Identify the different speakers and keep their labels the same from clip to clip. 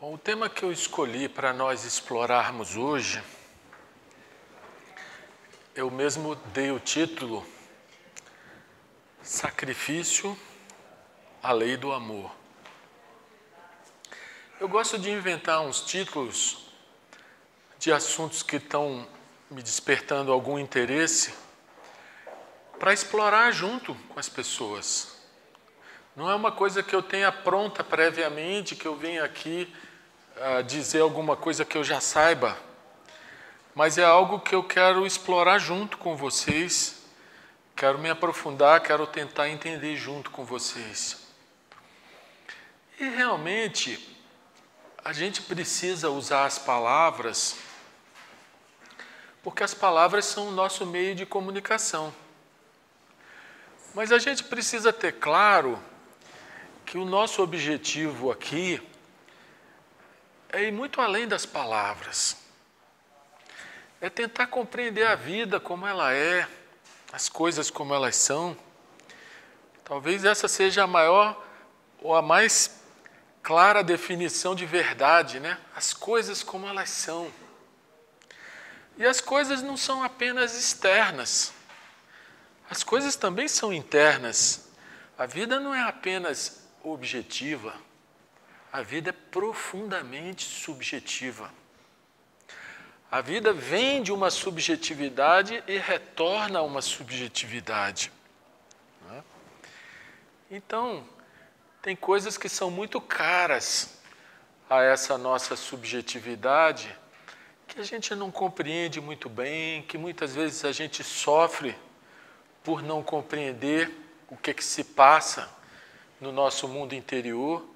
Speaker 1: Bom, o tema que eu escolhi para nós explorarmos hoje, eu mesmo dei o título Sacrifício, a Lei do Amor. Eu gosto de inventar uns títulos de assuntos que estão me despertando algum interesse para explorar junto com as pessoas. Não é uma coisa que eu tenha pronta previamente, que eu venha aqui dizer alguma coisa que eu já saiba, mas é algo que eu quero explorar junto com vocês, quero me aprofundar, quero tentar entender junto com vocês. E realmente, a gente precisa usar as palavras, porque as palavras são o nosso meio de comunicação. Mas a gente precisa ter claro que o nosso objetivo aqui é ir muito além das palavras. É tentar compreender a vida como ela é, as coisas como elas são. Talvez essa seja a maior ou a mais clara definição de verdade, né? As coisas como elas são. E as coisas não são apenas externas. As coisas também são internas. A vida não é apenas objetiva. A vida é profundamente subjetiva. A vida vem de uma subjetividade e retorna a uma subjetividade. Então, tem coisas que são muito caras a essa nossa subjetividade, que a gente não compreende muito bem, que muitas vezes a gente sofre por não compreender o que se passa no nosso mundo interior.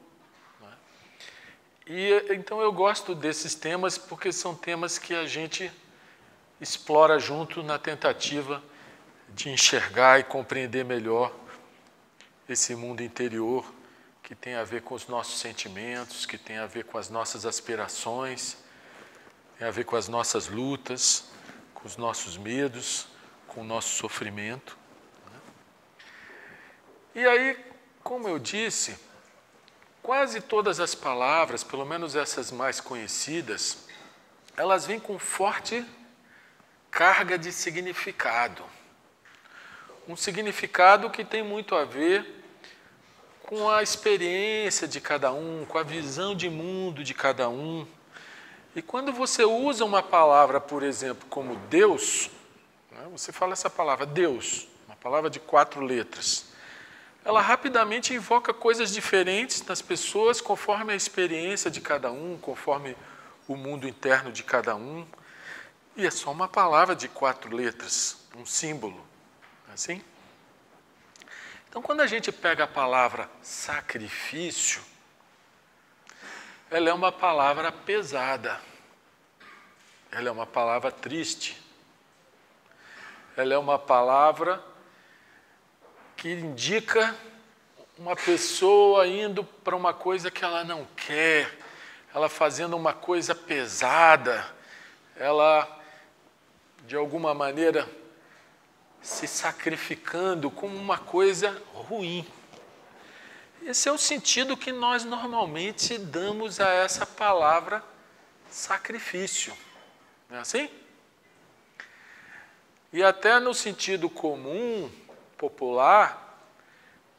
Speaker 1: E então eu gosto desses temas porque são temas que a gente explora junto na tentativa de enxergar e compreender melhor esse mundo interior que tem a ver com os nossos sentimentos, que tem a ver com as nossas aspirações, tem a ver com as nossas lutas, com os nossos medos, com o nosso sofrimento. E aí, como eu disse, quase todas as palavras, pelo menos essas mais conhecidas, elas vêm com forte carga de significado. Um significado que tem muito a ver com a experiência de cada um, com a visão de mundo de cada um. E quando você usa uma palavra, por exemplo, como Deus, você fala essa palavra, Deus, uma palavra de 4 letras, ela rapidamente invoca coisas diferentes nas pessoas conforme a experiência de cada um, conforme o mundo interno de cada um. E é só uma palavra de 4 letras, um símbolo. Assim? Então, quando a gente pega a palavra sacrifício, ela é uma palavra pesada. Ela é uma palavra triste. Ela é uma palavra que indica uma pessoa indo para uma coisa que ela não quer, ela fazendo uma coisa pesada, ela, de alguma maneira, se sacrificando como uma coisa ruim. Esse é o sentido que nós normalmente damos a essa palavra sacrifício. Não é assim? E até no sentido comum, popular,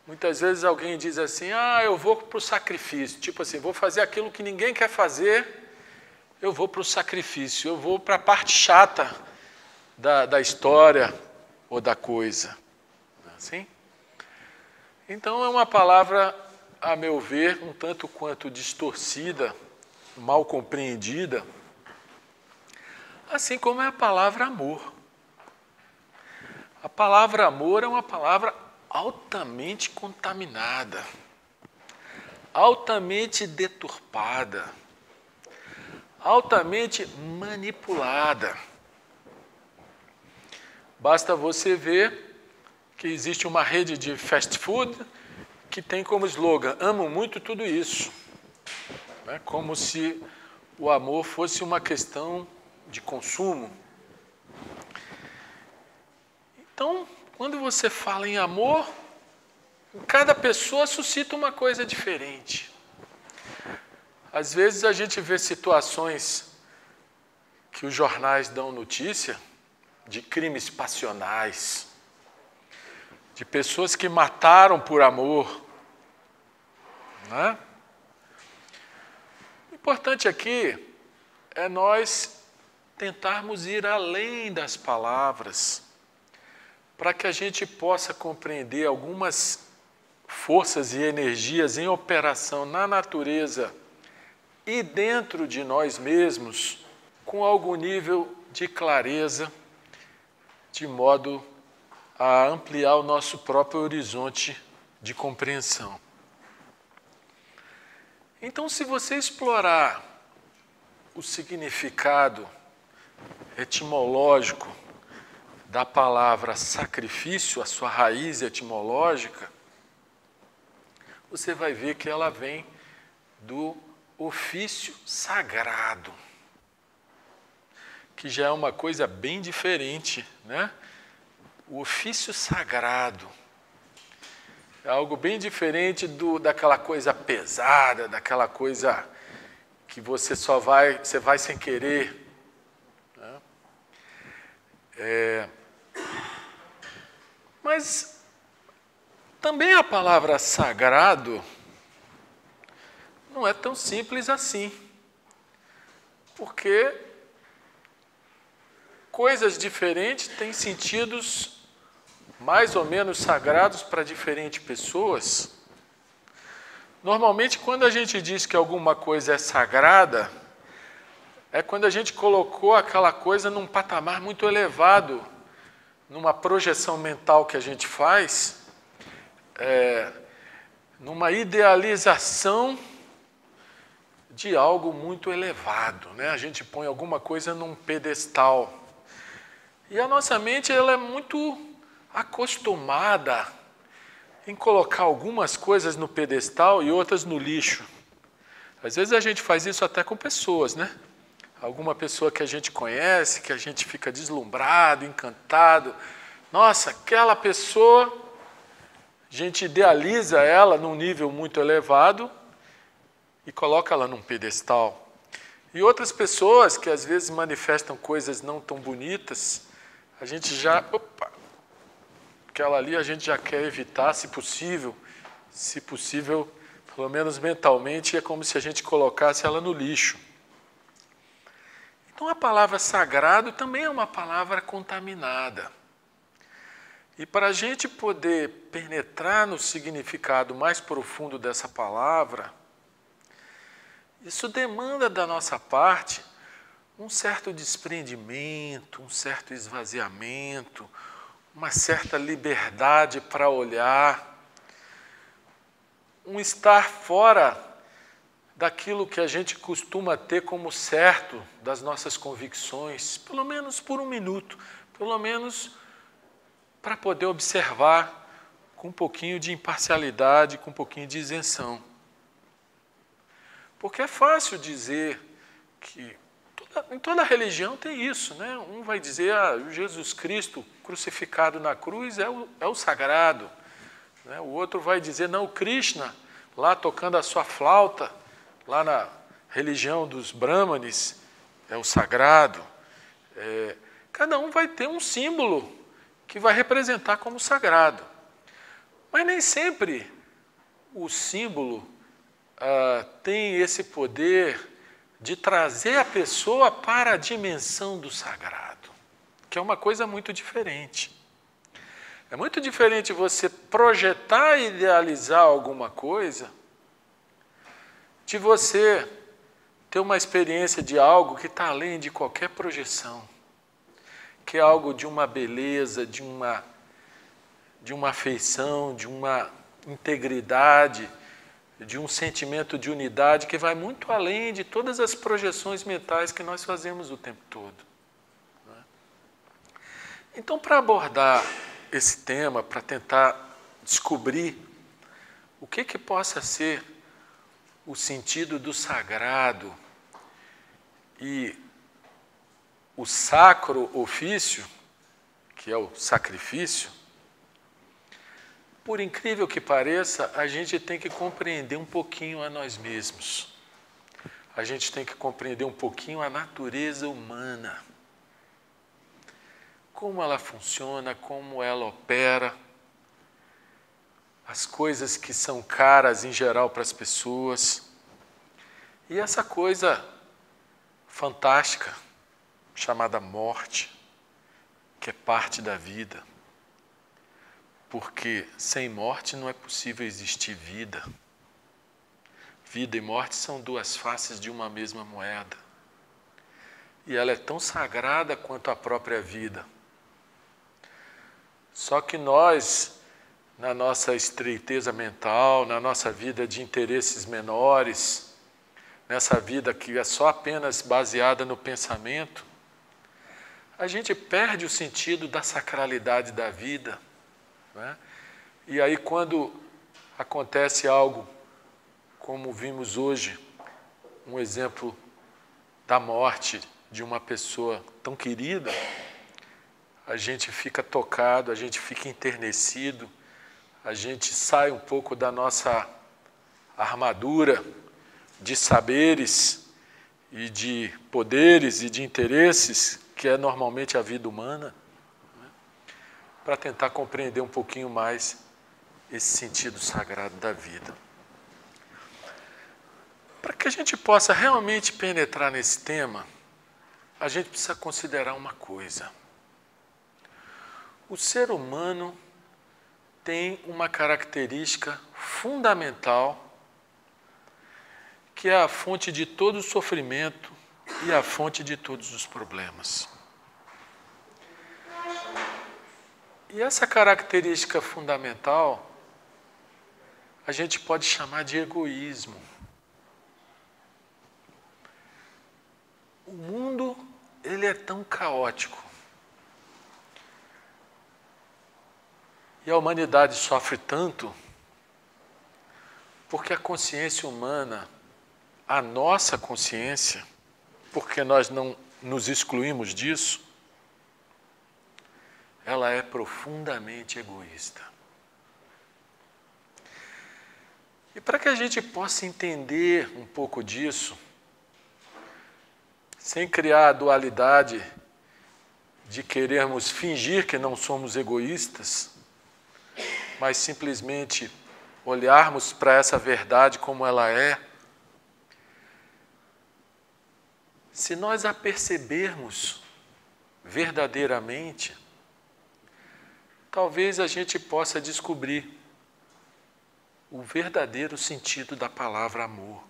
Speaker 1: muitas vezes alguém diz assim, eu vou para o sacrifício, tipo assim, vou fazer aquilo que ninguém quer fazer, eu vou para o sacrifício, eu vou para a parte chata da história ou da coisa. Não é assim? Então é uma palavra, a meu ver, um tanto quanto distorcida, mal compreendida, assim como é a palavra amor. A palavra amor é uma palavra altamente contaminada, altamente deturpada, altamente manipulada. Basta você ver que existe uma rede de fast food que tem como slogan, amo muito tudo isso. Como se o amor fosse uma questão de consumo. Então, quando você fala em amor, cada pessoa suscita uma coisa diferente. Às vezes a gente vê situações que os jornais dão notícia de crimes passionais, de pessoas que mataram por amor, né? O importante aqui é nós tentarmos ir além das palavras, para que a gente possa compreender algumas forças e energias em operação na natureza e dentro de nós mesmos, com algum nível de clareza, de modo a ampliar o nosso próprio horizonte de compreensão. Então, se você explorar o significado etimológico da palavra sacrifício, a sua raiz etimológica, você vai ver que ela vem do ofício sagrado, que já é uma coisa bem diferente, né? O ofício sagrado é algo bem diferente daquela coisa pesada, daquela coisa que você vai sem querer, né? Mas também a palavra sagrado não é tão simples assim, porque coisas diferentes têm sentidos mais ou menos sagrados para diferentes pessoas. Normalmente, quando a gente diz que alguma coisa é sagrada, é quando a gente colocou aquela coisa num patamar muito elevado, numa projeção mental que a gente faz, numa idealização de algo muito elevado, né? A gente põe alguma coisa num pedestal. E a nossa mente ela é muito acostumada em colocar algumas coisas no pedestal e outras no lixo. Às vezes a gente faz isso até com pessoas, né? Alguma pessoa que a gente conhece, que a gente fica deslumbrado, encantado. Nossa, aquela pessoa, a gente idealiza ela num nível muito elevado e coloca ela num pedestal. E outras pessoas que às vezes manifestam coisas não tão bonitas, a gente já, aquela ali a gente já quer evitar, se possível, pelo menos mentalmente, é como se a gente colocasse ela no lixo. Então a palavra sagrado também é uma palavra contaminada. E para a gente poder penetrar no significado mais profundo dessa palavra, isso demanda da nossa parte um certo desprendimento, um certo esvaziamento, uma certa liberdade para olhar, um estar fora daquilo que a gente costuma ter como certo das nossas convicções, pelo menos por um minuto, pelo menos para poder observar com um pouquinho de imparcialidade, com um pouquinho de isenção. Porque é fácil dizer que em toda religião tem isso, né? Um vai dizer, Jesus Cristo crucificado na cruz é o sagrado, né? O outro vai dizer, não, o Krishna, lá tocando a sua flauta, lá na religião dos Brahmanes, é o sagrado. Cada um vai ter um símbolo que vai representar como sagrado. Mas nem sempre o símbolo tem esse poder de trazer a pessoa para a dimensão do sagrado, que é uma coisa muito diferente. É muito diferente você projetar e idealizar alguma coisa de você ter uma experiência de algo que está além de qualquer projeção, que é algo de uma beleza, de uma afeição, de uma integridade, de um sentimento de unidade que vai muito além de todas as projeções mentais que nós fazemos o tempo todo. Então, para abordar esse tema, para tentar descobrir o que possa ser o sentido do sagrado e o sacro ofício, que é o sacrifício, por incrível que pareça, a gente tem que compreender um pouquinho a nós mesmos. a gente tem que compreender um pouquinho a natureza humana. Como ela funciona, como ela opera, as coisas que são caras em geral para as pessoas. E essa coisa fantástica, chamada morte, que é parte da vida. Porque sem morte não é possível existir vida. Vida e morte são duas faces de uma mesma moeda. E ela é tão sagrada quanto a própria vida. Só que nós, na nossa estreiteza mental, na nossa vida de interesses menores, nessa vida que é só apenas baseada no pensamento, a gente perde o sentido da sacralidade da vida, né? E aí quando acontece algo, como vimos hoje, um exemplo da morte de uma pessoa tão querida, a gente fica tocado, a gente fica enternecido, a gente sai um pouco da nossa armadura de saberes e de poderes e de interesses, que é normalmente a vida humana, né, para tentar compreender um pouquinho mais esse sentido sagrado da vida. Para que a gente possa realmente penetrar nesse tema, a gente precisa considerar uma coisa. O ser humano tem uma característica fundamental, que é a fonte de todo o sofrimento e a fonte de todos os problemas. E essa característica fundamental, a gente pode chamar de egoísmo. O mundo, ele é tão caótico. E a humanidade sofre tanto porque a consciência humana, a nossa consciência, porque nós não nos excluímos disso, ela é profundamente egoísta. E para que a gente possa entender um pouco disso, sem criar a dualidade de querermos fingir que não somos egoístas, mas simplesmente olharmos para essa verdade como ela é, se nós a percebermos verdadeiramente, talvez a gente possa descobrir o verdadeiro sentido da palavra amor,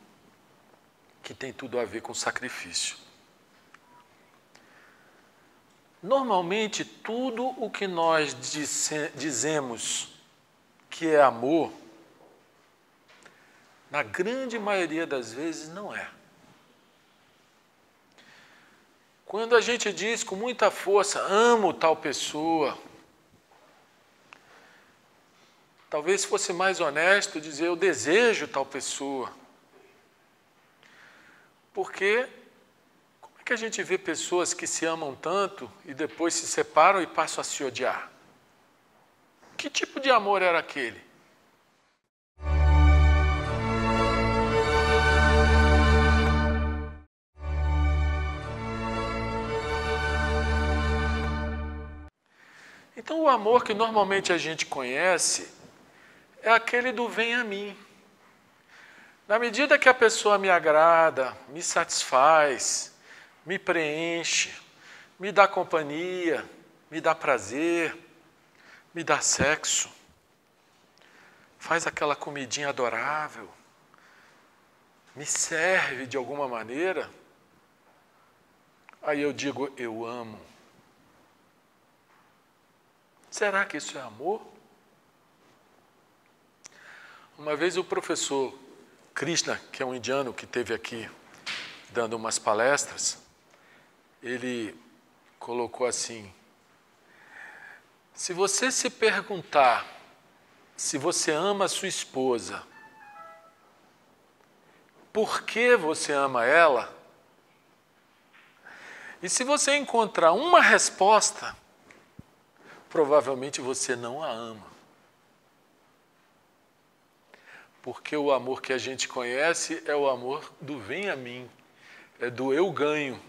Speaker 1: que tem tudo a ver com sacrifício. Normalmente, tudo o que nós dizemos que é amor, na grande maioria das vezes não é. Quando a gente diz com muita força, amo tal pessoa, talvez fosse mais honesto dizer, eu desejo tal pessoa. Porque como é que a gente vê pessoas que se amam tanto e depois se separam e passam a se odiar? Que tipo de amor era aquele? Então, o amor que normalmente a gente conhece é aquele do vem a mim. Na medida que a pessoa me agrada, me satisfaz, me preenche, me dá companhia, me dá prazer, me dá sexo, faz aquela comidinha adorável, me serve de alguma maneira, aí eu digo, eu amo. Será que isso é amor? Uma vez o professor Krishna, que é um indiano que esteve aqui dando umas palestras, ele colocou assim, se você se perguntar se você ama a sua esposa, por que você ama ela? E se você encontrar uma resposta, provavelmente você não a ama. porque o amor que a gente conhece é o amor do vem a mim, é do eu ganho,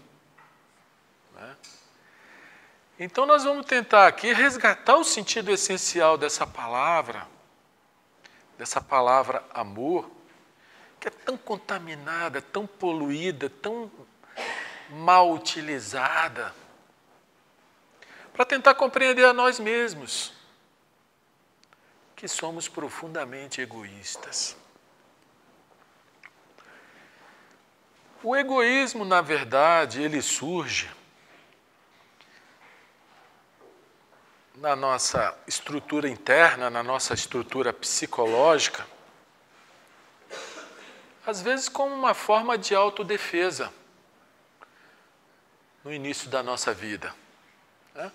Speaker 1: né? Então nós vamos tentar aqui resgatar o sentido essencial dessa palavra amor, que é tão contaminada, tão poluída, tão mal utilizada, para tentar compreender a nós mesmos, que somos profundamente egoístas. O egoísmo, na verdade, ele surge na nossa estrutura interna, na nossa estrutura psicológica, às vezes como uma forma de autodefesa no início da nossa vida, né?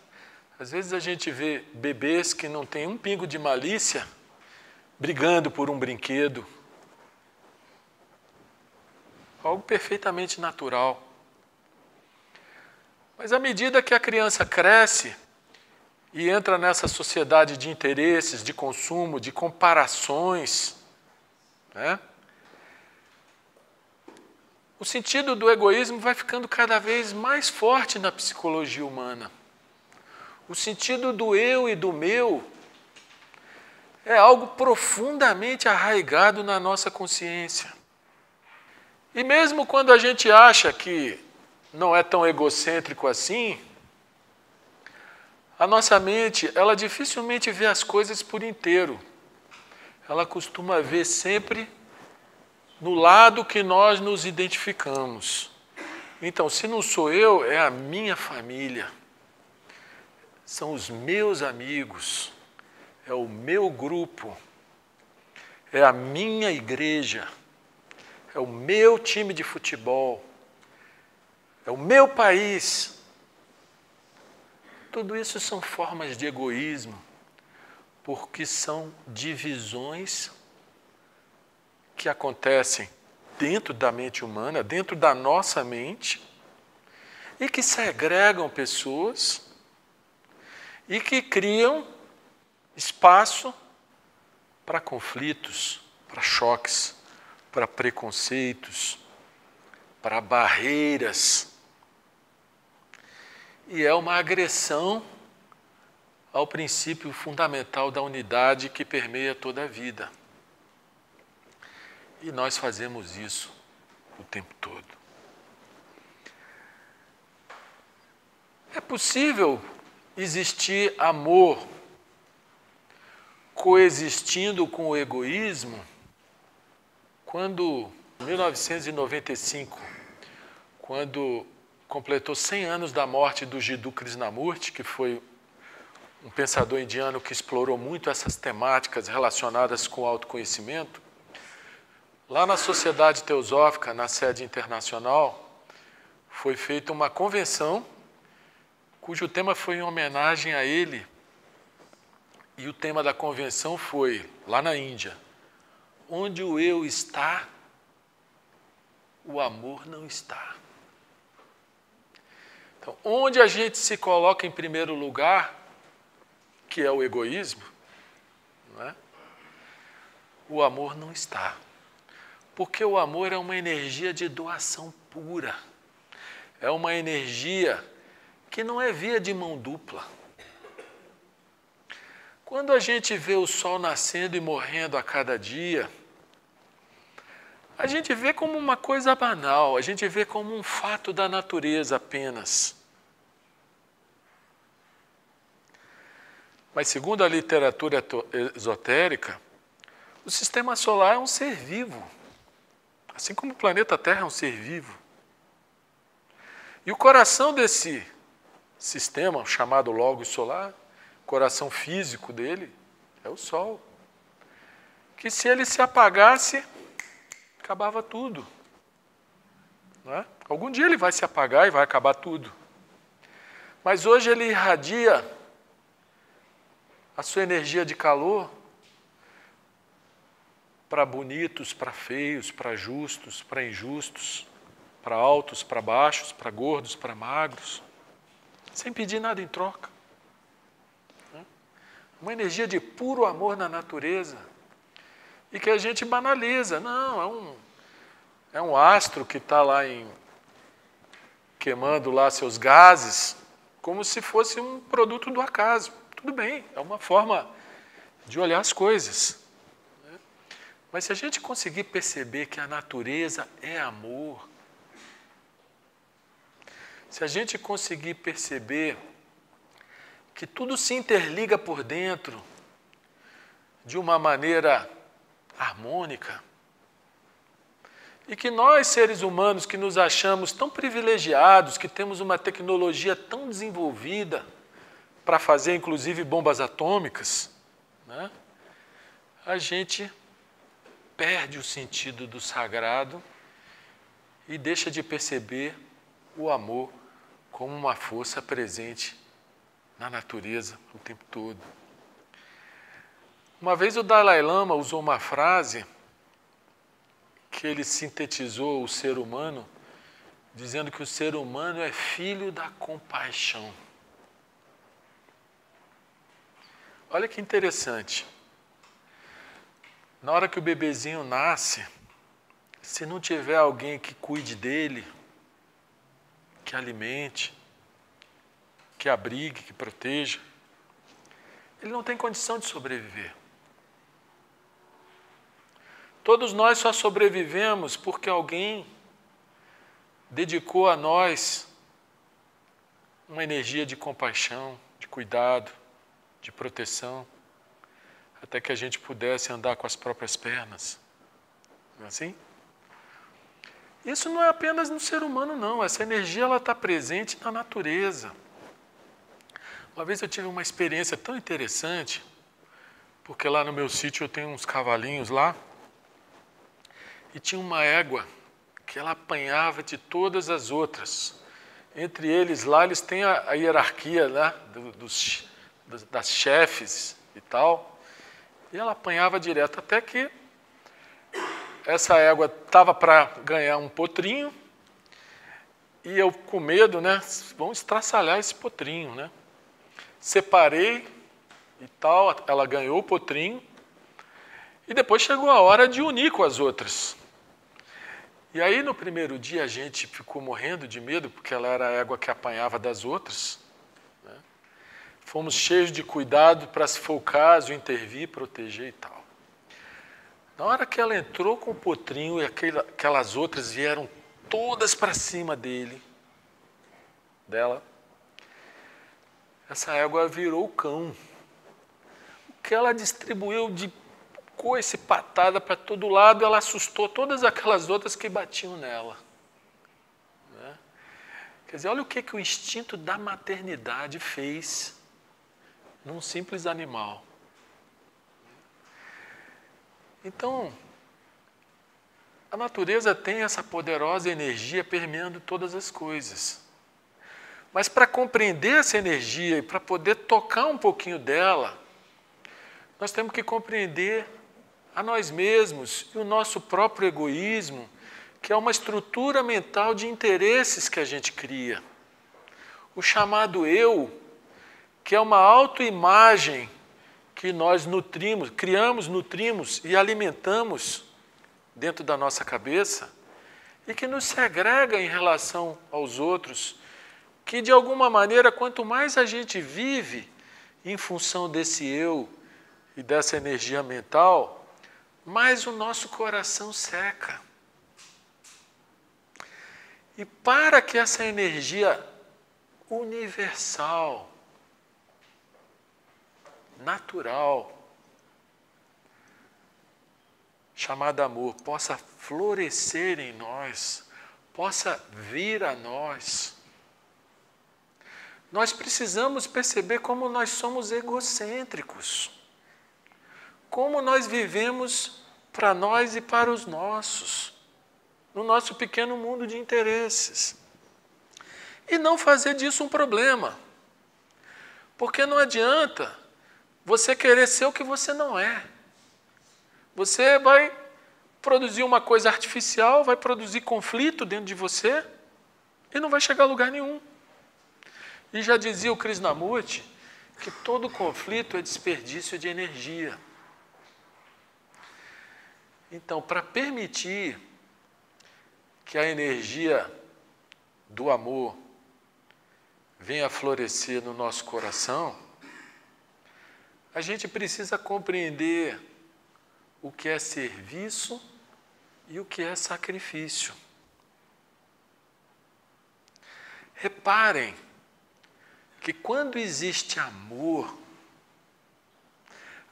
Speaker 1: Às vezes a gente vê bebês que não têm um pingo de malícia brigando por um brinquedo, algo perfeitamente natural. Mas à medida que a criança cresce e entra nessa sociedade de interesses, de consumo, de comparações, né? O sentido do egoísmo vai ficando cada vez mais forte na psicologia humana. O sentido do eu e do meu é algo profundamente arraigado na nossa consciência. E mesmo quando a gente acha que não é tão egocêntrico assim, a nossa mente, ela dificilmente vê as coisas por inteiro. Ela costuma ver sempre no lado que nós nos identificamos. Então, se não sou eu, é a minha família, são os meus amigos, é o meu grupo, é a minha igreja, é o meu time de futebol, é o meu país. Tudo isso são formas de egoísmo, porque são divisões que acontecem dentro da mente humana, dentro da nossa mente, e que segregam pessoas e que criam espaço para conflitos, para choques, para preconceitos, para barreiras. E é uma agressão ao princípio fundamental da unidade que permeia toda a vida. E nós fazemos isso o tempo todo. É possível existir amor coexistindo com o egoísmo? Quando, em 1995, quando completou 100 anos da morte do Jiddu Krishnamurti, que foi um pensador indiano que explorou muito essas temáticas relacionadas com o autoconhecimento, lá na Sociedade Teosófica, na sede internacional, foi feita uma convenção cujo tema foi em homenagem a ele, e o tema da convenção foi, lá na Índia, onde o eu está, o amor não está. Então, onde a gente se coloca em primeiro lugar, que é o egoísmo, não é? O amor não está. Porque o amor é uma energia de doação pura. É uma energia que não é via de mão dupla. Quando a gente vê o sol nascendo e morrendo a cada dia, a gente vê como uma coisa banal, a gente vê como um fato da natureza apenas. Mas segundo a literatura esotérica, o sistema solar é um ser vivo, assim como o planeta Terra é um ser vivo. E o coração desse sistema, chamado Logos solar, o coração físico dele, é o Sol. Que se ele se apagasse, acabava tudo. Não é? Algum dia ele vai se apagar e vai acabar tudo. Mas hoje ele irradia a sua energia de calor para bonitos, para feios, para justos, para injustos, para altos, para baixos, para gordos, para magros, sem pedir nada em troca. Uma energia de puro amor na natureza. e que a gente banaliza. Não, é um astro que está lá queimando lá seus gases, como se fosse um produto do acaso. Tudo bem, é uma forma de olhar as coisas. Mas se a gente conseguir perceber que a natureza é amor, se a gente conseguir perceber que tudo se interliga por dentro de uma maneira harmônica, e que nós, seres humanos, que nos achamos tão privilegiados, que temos uma tecnologia tão desenvolvida para fazer, inclusive, bombas atômicas, né? A gente perde o sentido do sagrado e deixa de perceber o amor como uma força presente na natureza o tempo todo. Uma vez o Dalai Lama usou uma frase que ele sintetizou o ser humano, dizendo que o ser humano é filho da compaixão. Olha que interessante. Na hora que o bebezinho nasce, se não tiver alguém que cuide dele, que alimente, que abrigue, que proteja, ele não tem condição de sobreviver. Todos nós só sobrevivemos porque alguém dedicou a nós uma energia de compaixão, de cuidado, de proteção, até que a gente pudesse andar com as próprias pernas. Não é assim? Isso não é apenas no ser humano, não. Essa energia está presente na natureza. Uma vez eu tive uma experiência tão interessante, porque lá no meu sítio eu tenho uns cavalinhos lá, e tinha uma égua que ela apanhava de todas as outras. Entre eles lá, eles têm a hierarquia, né, das chefes e tal, e ela apanhava direto, até que essa égua estava para ganhar um potrinho, e eu com medo, né, vamos estraçalhar esse potrinho, né? Separei e tal, ela ganhou o potrinho, e depois chegou a hora de unir com as outras. E aí, no primeiro dia, a gente ficou morrendo de medo, porque ela era a égua que apanhava das outras, né? Fomos cheios de cuidado para, se for o caso, intervir, proteger e tal. Na hora que ela entrou com o potrinho e aquelas outras vieram todas para cima dela, essa égua virou cão. O que ela distribuiu de coice, patada para todo lado, ela assustou todas aquelas outras que batiam nela. Né? Quer dizer, olha o que o instinto da maternidade fez num simples animal. Então, a natureza tem essa poderosa energia permeando todas as coisas. Mas para compreender essa energia e para poder tocar um pouquinho dela, nós temos que compreender a nós mesmos e o nosso próprio egoísmo, que é uma estrutura mental de interesses que a gente cria. O chamado eu, que é uma autoimagem que nós nutrimos e alimentamos dentro da nossa cabeça e que nos segrega em relação aos outros, que de alguma maneira, quanto mais a gente vive em função desse eu e dessa energia mental, mais o nosso coração seca. E para que essa energia universal, natural, chamada amor, possa florescer em nós, possa vir a nós, nós precisamos perceber como nós somos egocêntricos, como nós vivemos para nós e para os nossos, no nosso pequeno mundo de interesses. E não fazer disso um problema, porque não adianta você querer ser o que você não é. Você vai produzir uma coisa artificial, vai produzir conflito dentro de você e não vai chegar a lugar nenhum. E já dizia o Krishnamurti que todo conflito é desperdício de energia. Então, para permitir que a energia do amor venha florescer no nosso coração, a gente precisa compreender o que é serviço e o que é sacrifício. Reparem que quando existe amor,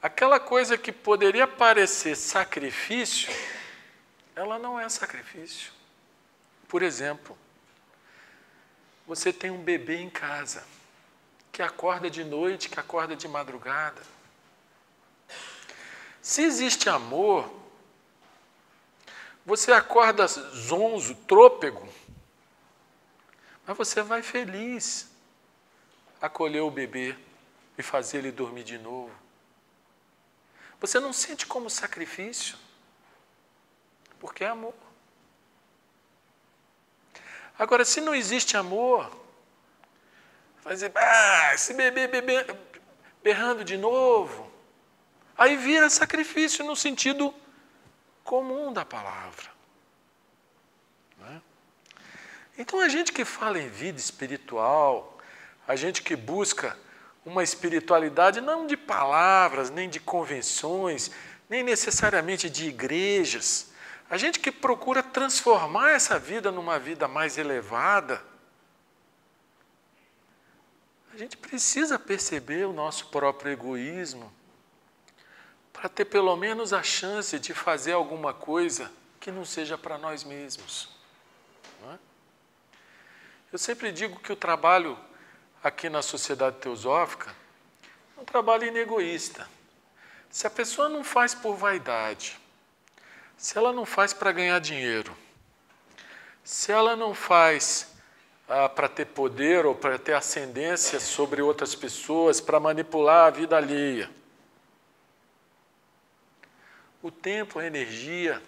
Speaker 1: aquela coisa que poderia parecer sacrifício, ela não é sacrifício. Por exemplo, você tem um bebê em casa, que acorda de noite, que acorda de madrugada. Se existe amor, você acorda zonzo, trôpego, mas você vai feliz acolher o bebê e fazer ele dormir de novo. Você não sente como sacrifício, porque é amor. Agora, se não existe amor, vai dizer, esse bebê berrando de novo, aí vira sacrifício no sentido comum da palavra. Não é? Então, a gente que fala em vida espiritual, a gente que busca uma espiritualidade não de palavras, nem de convenções, nem necessariamente de igrejas, a gente que procura transformar essa vida numa vida mais elevada, a gente precisa perceber o nosso próprio egoísmo para ter pelo menos a chance de fazer alguma coisa que não seja para nós mesmos. Não é? Eu sempre digo que o trabalho aqui na Sociedade Teosófica é um trabalho inegoísta. Se a pessoa não faz por vaidade, se ela não faz para ganhar dinheiro, se ela não faz para ter poder ou para ter ascendência sobre outras pessoas, para manipular a vida alheia, o tempo, a energia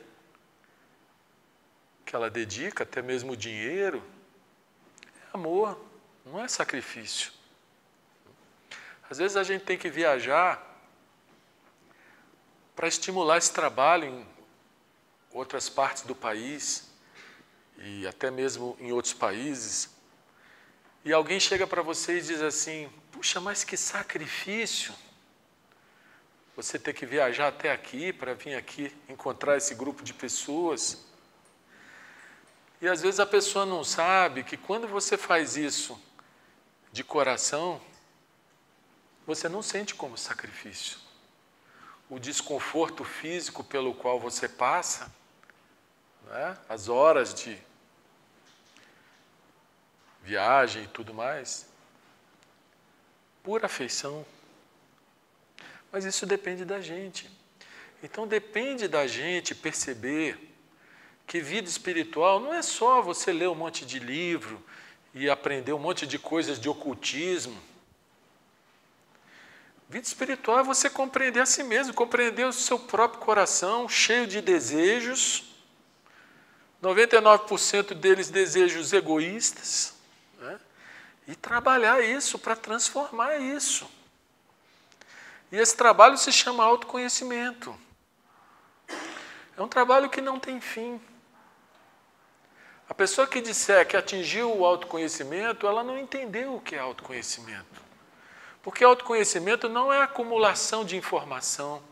Speaker 1: que ela dedica, até mesmo o dinheiro, é amor, não é sacrifício. Às vezes a gente tem que viajar para estimular esse trabalho em outras partes do país e até mesmo em outros países. E alguém chega para você e diz assim, puxa, mas que sacrifício você ter que viajar até aqui para vir aqui encontrar esse grupo de pessoas. E às vezes a pessoa não sabe que quando você faz isso de coração, você não sente como sacrifício. O desconforto físico pelo qual você passa, né, as horas de viagem e tudo mais, pura afeição. Mas isso depende da gente. Então depende da gente perceber que vida espiritual não é só você ler um monte de livro e aprender um monte de coisas de ocultismo. Vida espiritual é você compreender a si mesmo, compreender o seu próprio coração cheio de desejos, 99% deles desejos egoístas, né? E trabalhar isso para transformar isso. E esse trabalho se chama autoconhecimento. É um trabalho que não tem fim. A pessoa que disser que atingiu o autoconhecimento, ela não entendeu o que é autoconhecimento. Porque autoconhecimento não é acumulação de informação.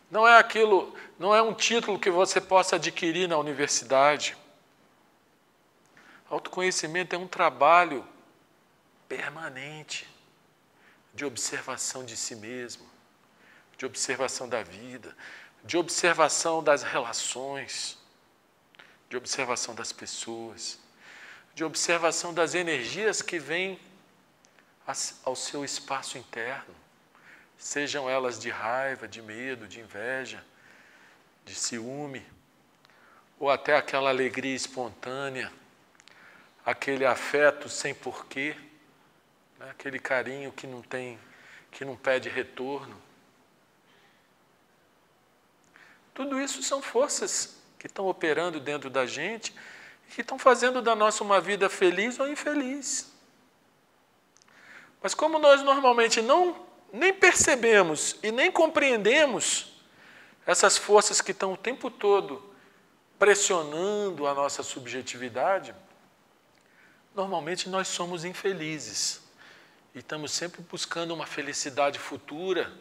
Speaker 1: Não é aquilo, não é um título que você possa adquirir na universidade. Autoconhecimento é um trabalho permanente de observação de si mesmo, de observação da vida, de observação das relações, de observação das pessoas, de observação das energias que vêm ao seu espaço interno, sejam elas de raiva, de medo, de inveja, de ciúme, ou até aquela alegria espontânea, aquele afeto sem porquê, né? Aquele carinho que não pede retorno. Tudo isso são forças que estão operando dentro da gente e que estão fazendo da nossa uma vida feliz ou infeliz. Mas como nós normalmente nem percebemos e nem compreendemos essas forças que estão o tempo todo pressionando a nossa subjetividade, normalmente nós somos infelizes e estamos sempre buscando uma felicidade futura,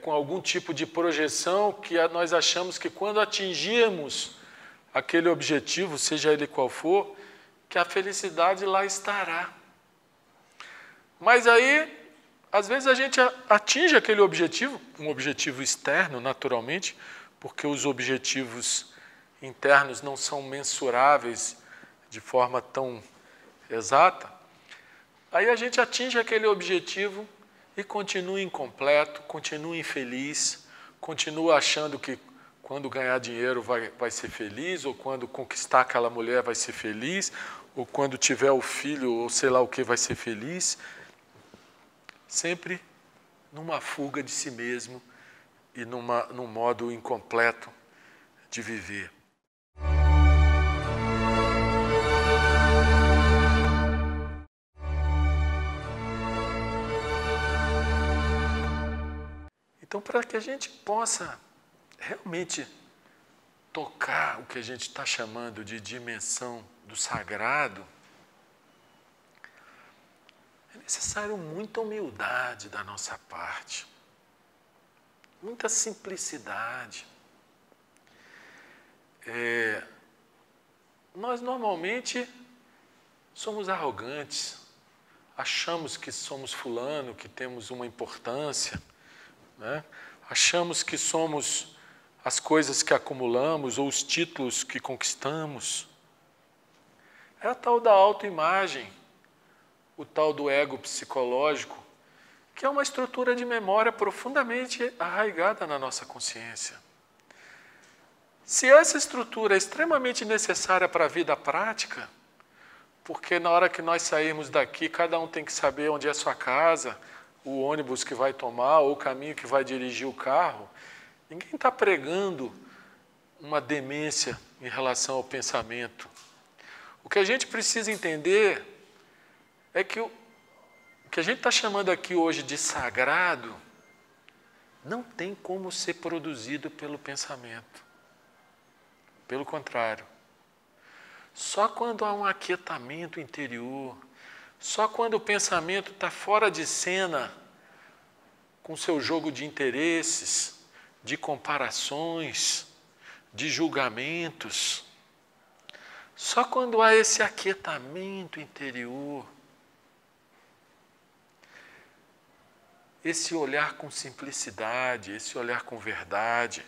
Speaker 1: com algum tipo de projeção que nós achamos que quando atingirmos aquele objetivo, seja ele qual for, que a felicidade lá estará. Mas aí, às vezes a gente atinge aquele objetivo, um objetivo externo, naturalmente, porque os objetivos internos não são mensuráveis de forma tão exata. Aí a gente atinge aquele objetivo e continua incompleto, continua infeliz, continua achando que quando ganhar dinheiro vai ser feliz, ou quando conquistar aquela mulher vai ser feliz, ou quando tiver o filho, ou sei lá o que, vai ser feliz. Sempre numa fuga de si mesmo e num modo incompleto de viver. Então, para que a gente possa realmente tocar o que a gente está chamando de dimensão do sagrado, é necessário muita humildade da nossa parte, muita simplicidade. Nós normalmente somos arrogantes, achamos que somos fulano, que temos uma importância, né? Achamos que somos as coisas que acumulamos ou os títulos que conquistamos. É a tal da autoimagem, o tal do ego psicológico, que é uma estrutura de memória profundamente arraigada na nossa consciência. Se essa estrutura é extremamente necessária para a vida prática, porque na hora que nós sairmos daqui, cada um tem que saber onde é sua casa, o ônibus que vai tomar, ou o caminho que vai dirigir o carro, ninguém está pregando uma demência em relação ao pensamento. O que a gente precisa entender é que o que a gente está chamando aqui hoje de sagrado não tem como ser produzido pelo pensamento. Pelo contrário. Só quando há um aquietamento interior, só quando o pensamento está fora de cena, com seu jogo de interesses, de comparações, de julgamentos, só quando há esse aquietamento interior, esse olhar com simplicidade, esse olhar com verdade,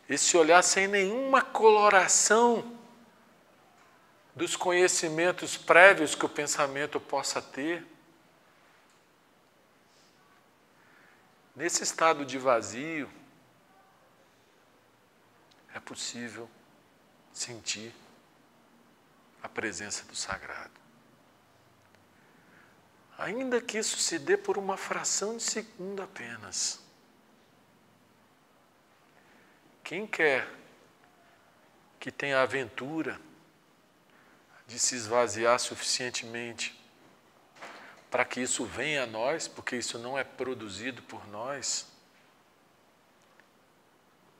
Speaker 1: esse olhar sem nenhuma coloração dos conhecimentos prévios que o pensamento possa ter. Nesse estado de vazio, é possível sentir a presença do sagrado. Ainda que isso se dê por uma fração de segundo apenas. Quem quer que tenha a aventura de se esvaziar suficientemente para que isso venha a nós, porque isso não é produzido por nós,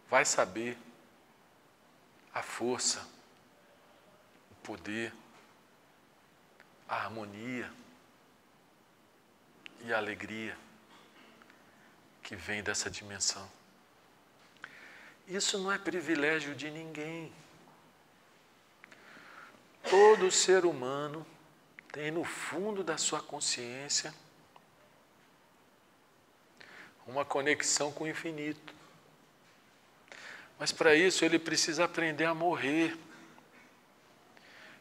Speaker 1: vai saber a força, o poder, a harmonia e a alegria que vem dessa dimensão. Isso não é privilégio de ninguém. Todo ser humano tem no fundo da sua consciência uma conexão com o infinito. Mas para isso ele precisa aprender a morrer.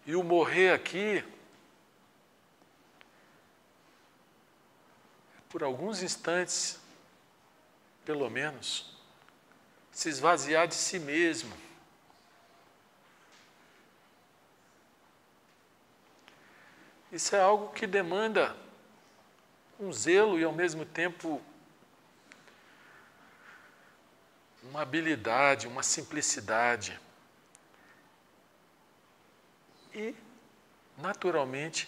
Speaker 1: E o morrer aqui é por alguns instantes, pelo menos, se esvaziar de si mesmo. Isso é algo que demanda um zelo e, ao mesmo tempo, uma habilidade, uma simplicidade. E, naturalmente,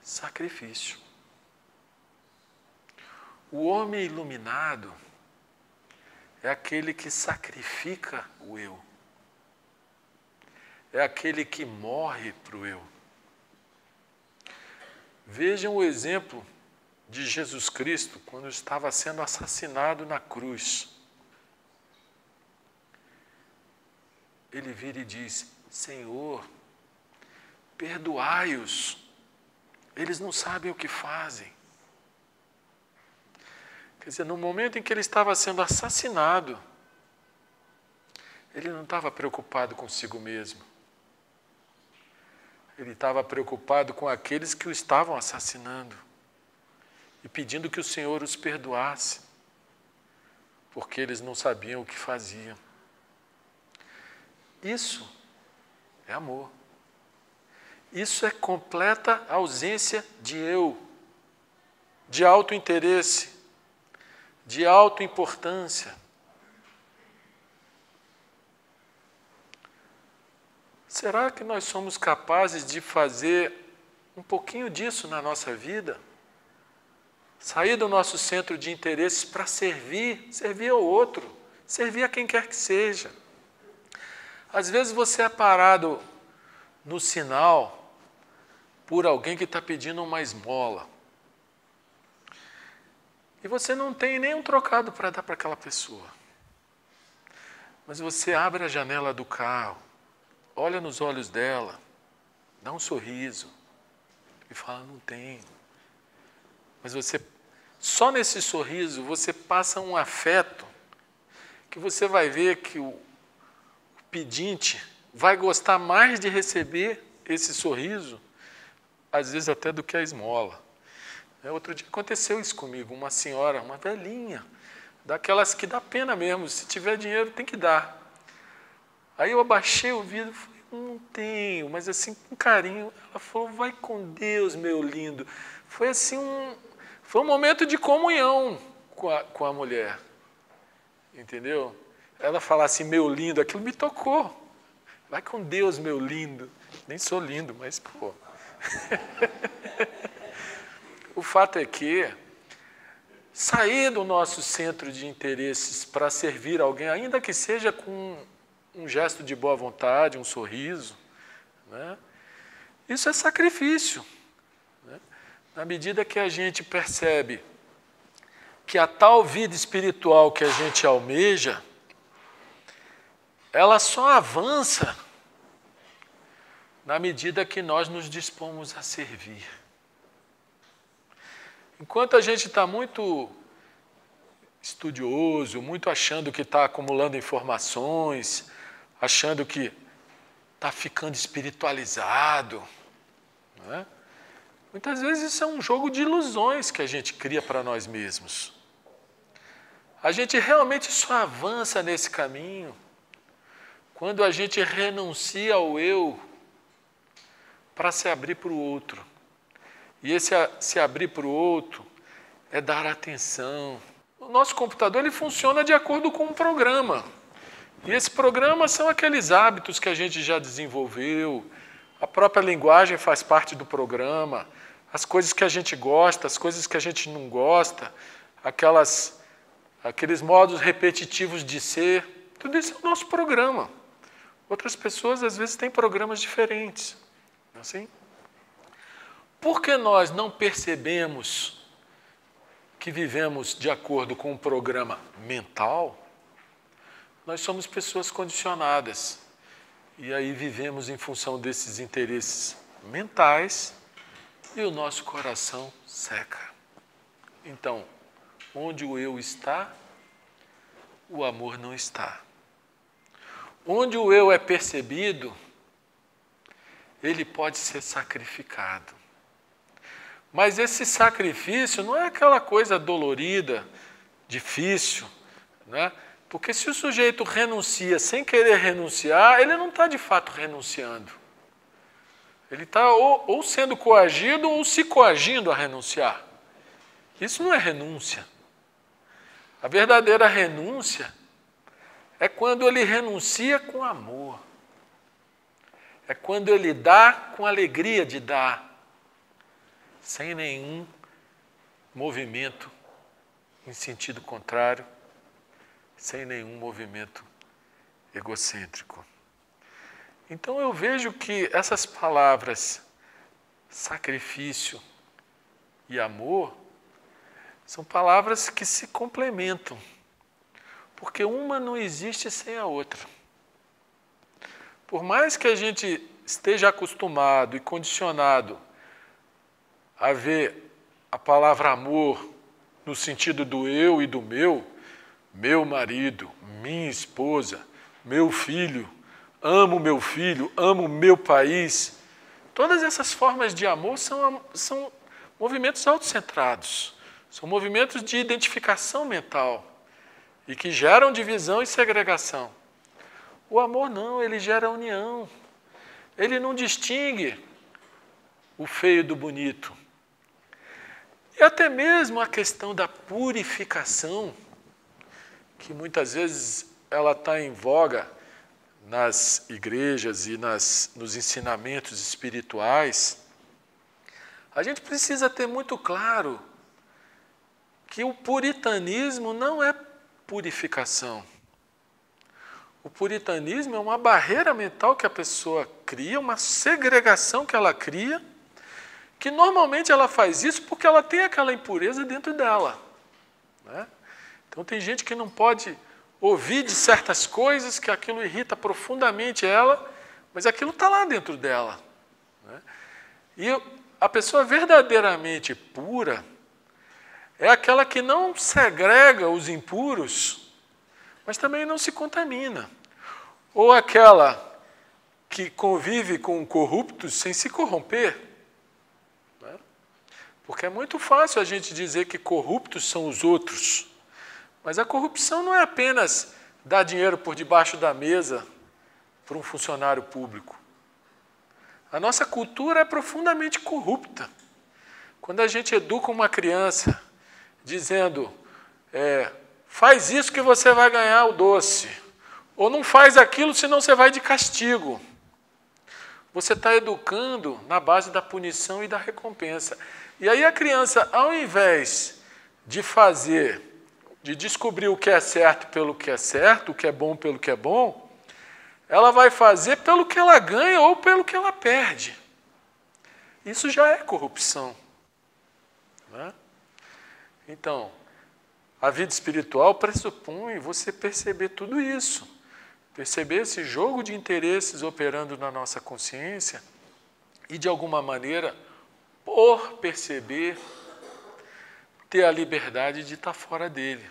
Speaker 1: sacrifício. O homem iluminado é aquele que sacrifica o eu. É aquele que morre para o eu. Vejam o exemplo de Jesus Cristo quando estava sendo assassinado na cruz. Ele vira e diz: Senhor, perdoai-os, eles não sabem o que fazem. Quer dizer, no momento em que ele estava sendo assassinado, ele não estava preocupado consigo mesmo. Ele estava preocupado com aqueles que o estavam assassinando e pedindo que o Senhor os perdoasse, porque eles não sabiam o que faziam. Isso é amor. Isso é completa ausência de eu, de autointeresse, de autoimportância. Será que nós somos capazes de fazer um pouquinho disso na nossa vida? Sair do nosso centro de interesses para servir ao outro, servir a quem quer que seja. Às vezes você é parado no sinal por alguém que está pedindo uma esmola. E você não tem nem um trocado para dar para aquela pessoa. Mas você abre a janela do carro, olha nos olhos dela, dá um sorriso e fala: não tenho. Mas você, só nesse sorriso, você passa um afeto que você vai ver que o pedinte vai gostar mais de receber esse sorriso, às vezes até do que a esmola. Outro dia aconteceu isso comigo, uma senhora, uma velhinha, daquelas que dá pena mesmo, se tiver dinheiro tem que dar. Aí eu abaixei o vidro e falei: não tenho, mas assim, com carinho. Ela falou: vai com Deus, meu lindo. Foi assim foi um momento de comunhão com a mulher, entendeu? Ela falar assim: meu lindo, aquilo me tocou. Vai com Deus, meu lindo. Nem sou lindo, mas pô. O fato é que sair do nosso centro de interesses para servir alguém, ainda que seja com um gesto de boa vontade, um sorriso, né? Isso é sacrifício. Né? Na medida que a gente percebe que a tal vida espiritual que a gente almeja, ela só avança na medida que nós nos dispomos a servir. Enquanto a gente está muito estudioso, muito achando que está acumulando informações, achando que está ficando espiritualizado, né? Muitas vezes isso é um jogo de ilusões que a gente cria para nós mesmos. A gente realmente só avança nesse caminho quando a gente renuncia ao eu para se abrir para o outro. E esse se abrir para o outro é dar atenção. O nosso computador ele funciona de acordo com um programa. E esse programa são aqueles hábitos que a gente já desenvolveu. A própria linguagem faz parte do programa. As coisas que a gente gosta, as coisas que a gente não gosta, aqueles modos repetitivos de ser. Tudo isso é o nosso programa. Outras pessoas, às vezes, têm programas diferentes. Não é assim? Por que nós não percebemos que vivemos de acordo com um programa mental? Nós somos pessoas condicionadas. E aí vivemos em função desses interesses mentais e o nosso coração seca. Então, onde o eu está, o amor não está. Onde o eu é percebido, ele pode ser sacrificado. Mas esse sacrifício não é aquela coisa dolorida, difícil, né? Porque se o sujeito renuncia sem querer renunciar, ele não está de fato renunciando. Ele está ou sendo coagido ou se coagindo a renunciar. Isso não é renúncia. A verdadeira renúncia é quando ele renuncia com amor. É quando ele dá com alegria de dar, sem nenhum movimento em sentido contrário, sem nenhum movimento egocêntrico. Então eu vejo que essas palavras sacrifício e amor são palavras que se complementam, porque uma não existe sem a outra. Por mais que a gente esteja acostumado e condicionado a ver a palavra amor no sentido do eu e do meu marido, minha esposa, meu filho, amo meu país. Todas essas formas de amor são movimentos autocentrados, são movimentos de identificação mental e que geram divisão e segregação. O amor não, ele gera união. Ele não distingue o feio do bonito. E até mesmo a questão da purificação, que muitas vezes ela está em voga nas igrejas e nos ensinamentos espirituais, a gente precisa ter muito claro que o puritanismo não é purificação. O puritanismo é uma barreira mental que a pessoa cria, uma segregação que ela cria, que normalmente ela faz isso porque ela tem aquela impureza dentro dela, né? Então tem gente que não pode ouvir de certas coisas, que aquilo irrita profundamente ela, mas aquilo está lá dentro dela, né? E a pessoa verdadeiramente pura é aquela que não segrega os impuros, mas também não se contamina. Ou aquela que convive com corruptos sem se corromper, né? Porque é muito fácil a gente dizer que corruptos são os outros, mas a corrupção não é apenas dar dinheiro por debaixo da mesa para um funcionário público. A nossa cultura é profundamente corrupta. Quando a gente educa uma criança dizendo, faz isso que você vai ganhar o doce, ou não faz aquilo, senão você vai de castigo. Você está educando na base da punição e da recompensa. E aí a criança, ao invés de descobrir o que é certo pelo que é certo, o que é bom pelo que é bom, ela vai fazer pelo que ela ganha ou pelo que ela perde. Isso já é corrupção, né? Então, a vida espiritual pressupõe você perceber tudo isso. Perceber esse jogo de interesses operando na nossa consciência e, de alguma maneira, por perceber, ter a liberdade de estar fora dele.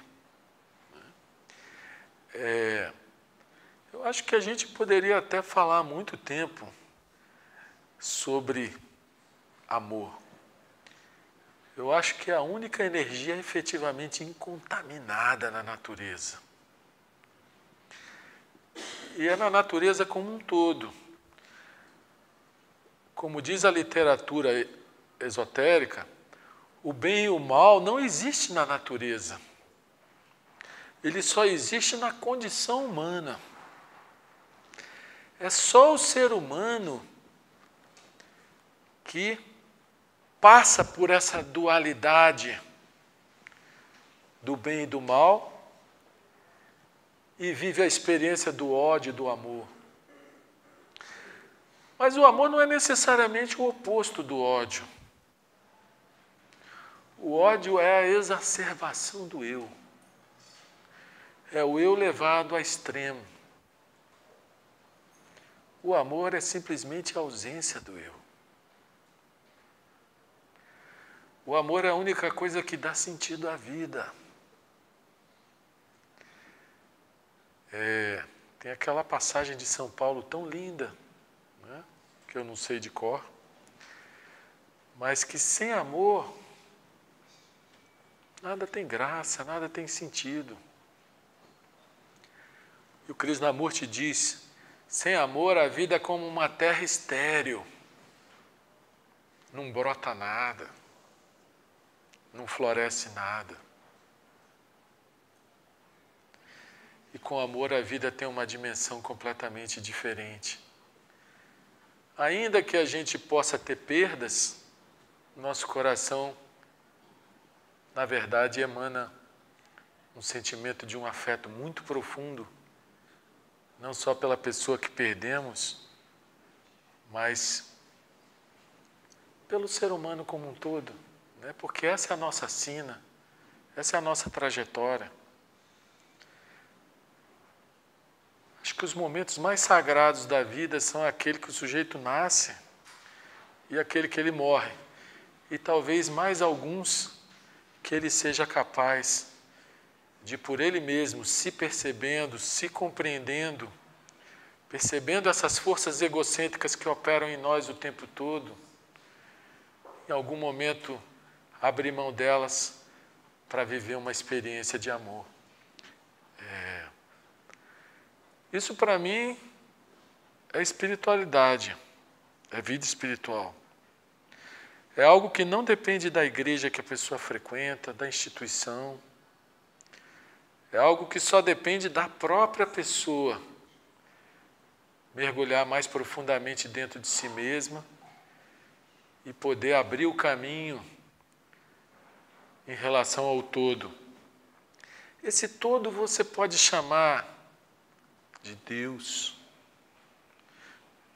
Speaker 1: Eu acho que a gente poderia até falar há muito tempo sobre amor. Eu acho que é a única energia efetivamente incontaminada na natureza. E é na natureza como um todo. Como diz a literatura esotérica, o bem e o mal não existe na natureza. Ele só existe na condição humana. É só o ser humano que passa por essa dualidade do bem e do mal e vive a experiência do ódio e do amor. Mas o amor não é necessariamente o oposto do ódio. O ódio é a exacerbação do eu. É o eu levado a extremo. O amor é simplesmente a ausência do eu. O amor é a única coisa que dá sentido à vida. Tem aquela passagem de São Paulo tão linda, né, que eu não sei de cor, mas que sem amor nada tem graça, nada tem sentido. E o Krishnamurti diz, sem amor a vida é como uma terra estéril, não brota nada, não floresce nada. E com amor a vida tem uma dimensão completamente diferente. Ainda que a gente possa ter perdas, nosso coração, na verdade, emana um sentimento de um afeto muito profundo, não só pela pessoa que perdemos, mas pelo ser humano como um todo, né? Porque essa é a nossa sina, essa é a nossa trajetória. Acho que os momentos mais sagrados da vida são aquele que o sujeito nasce e aquele que ele morre. E talvez mais alguns que ele seja capaz de, por ele mesmo, se percebendo, se compreendendo, percebendo essas forças egocêntricas que operam em nós o tempo todo, em algum momento abrir mão delas para viver uma experiência de amor. Isso para mim é espiritualidade, é vida espiritual. É algo que não depende da igreja que a pessoa frequenta, da instituição. É algo que só depende da própria pessoa mergulhar mais profundamente dentro de si mesma e poder abrir o caminho em relação ao todo. Esse todo você pode chamar de Deus,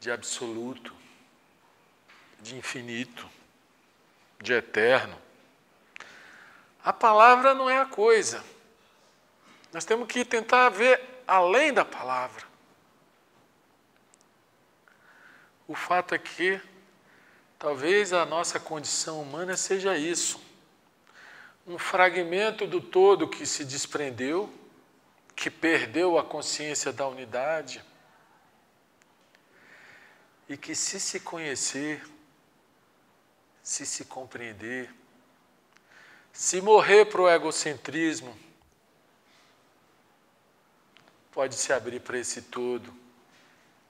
Speaker 1: de absoluto, de infinito, de eterno. A palavra não é a coisa. Nós temos que tentar ver além da palavra. O fato é que talvez a nossa condição humana seja isso. Um fragmento do todo que se desprendeu, que perdeu a consciência da unidade e que se conhecer, se compreender, se morrer para o egocentrismo, pode se abrir para esse todo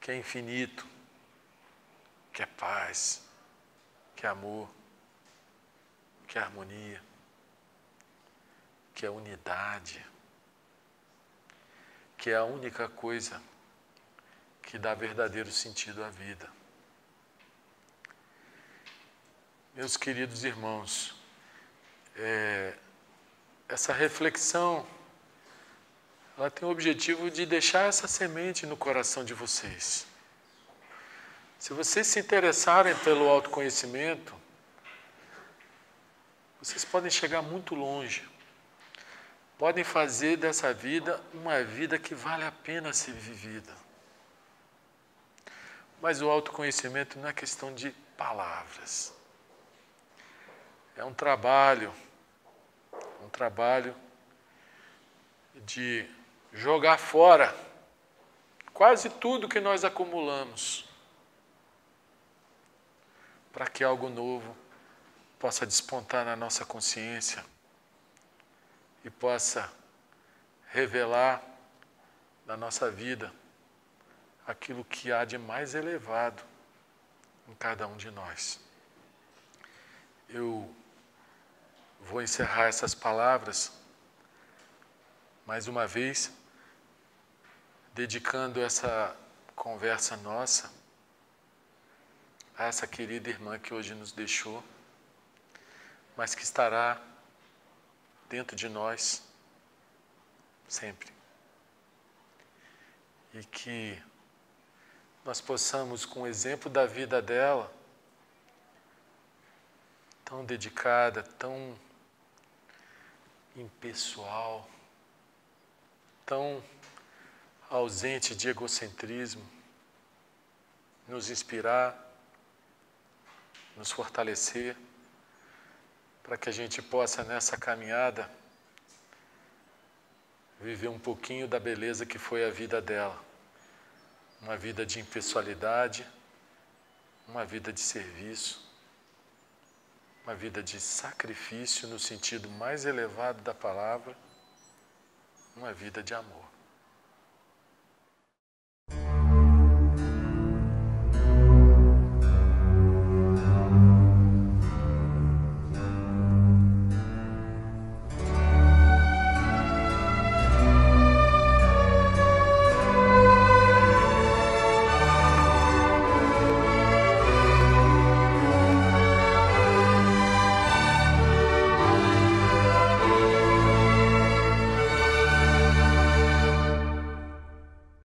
Speaker 1: que é infinito, que é paz, que é amor, que é harmonia, que é unidade, que é a única coisa que dá verdadeiro sentido à vida. Meus queridos irmãos, essa reflexão, ela tem o objetivo de deixar essa semente no coração de vocês. Se vocês se interessarem pelo autoconhecimento, vocês podem chegar muito longe. Podem fazer dessa vida uma vida que vale a pena ser vivida. Mas o autoconhecimento não é questão de palavras. É um trabalho de jogar fora quase tudo que nós acumulamos para que algo novo possa despontar na nossa consciência e possa revelar na nossa vida aquilo que há de mais elevado em cada um de nós. Eu vou encerrar essas palavras, mais uma vez, dedicando essa conversa nossa a essa querida irmã que hoje nos deixou, mas que estará dentro de nós sempre. E que nós possamos, com o exemplo da vida dela, tão dedicada, tão impessoal, tão ausente de egocentrismo, nos inspirar, nos fortalecer, para que a gente possa, nessa caminhada, viver um pouquinho da beleza que foi a vida dela. Uma vida de impessoalidade, uma vida de serviço, uma vida de sacrifício no sentido mais elevado da palavra, uma vida de amor.